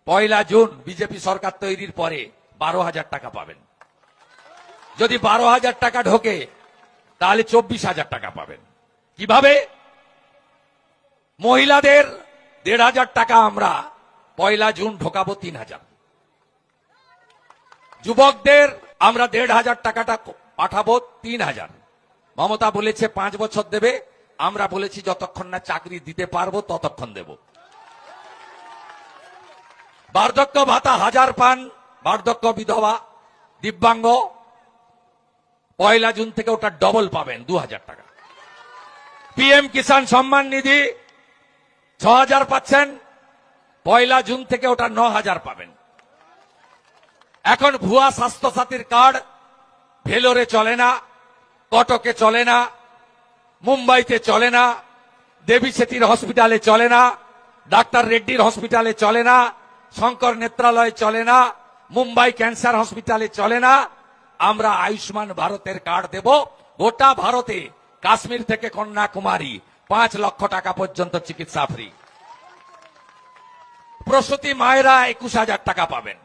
1 June BJP সরকার তৈরির পরে 12,000 টাকা পাবেন। যদি 12,000 টাকা ঢোকে তাহলে 24,000 টাকা পাবেন। কিভাবে? মহিলাদের 1,500 টাকা আমরা 1 জুন ঢোকাবো 3,000। যুবকদের আমরা 1,500 টাকাটা পাঠাবো 3,000। মমতা বলেছে 5 বছর দেবে, আমরা বলেছি যতক্ষণ না চাকরি দিতে পারবো ততক্ষণ দেব। বার্ধক্য ভাতা 1000 পান বার্ধক্য বিধবা দিব্যাঙ্গ, 1 জুন থেকে ওটা ডবল পাবেন 2,000 টাকা। পিএম কিষাণ সম্মান নিধি 6,000 পাচ্ছেন, 1 জুন থেকে ওটা 9,000 পাবেন। এখন ভুয়া স্বাস্থ্য সাথীর কার্ড ভেলোরে চলে না, কটকে চলে না, মুম্বাইতে চলে না, দেবী সেটির হসপিটালে চলে না, ডাক্তার রেড্ডির হসপিটালে চলে না, শঙ্কর নেত্রালয়ে চলে না, মুম্বাই ক্যান্সার হসপিটালে চলে না। আমরা আয়ুষ্মান ভারতের কার্ড দেব গোটা ভারতে, কাশ্মীর থেকে কন্যাকুমারী 5 লক্ষ টাকা পর্যন্ত চিকিৎসা ফ্রি। প্রসূতি মায়েরা 21,000 টাকা পাবেন,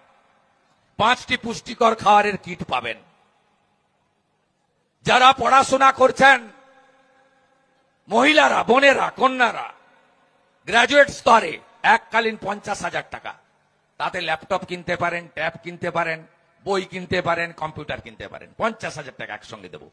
5টি পুষ্টিকর খাবারের কিট পাবেন। যারা পড়াশোনা করছেন মহিলারা, বোনেরা, কন্যারা গ্রাজুয়েট স্তরে এককালীন 50,000 টাকা, তাতে ল্যাপটপ কিনতে পারেন, ট্যাব কিনতে পারেন, বই কিনতে পারেন, কম্পিউটার কিনতে পারেন। 50,000 টাকা একসঙ্গে দেব।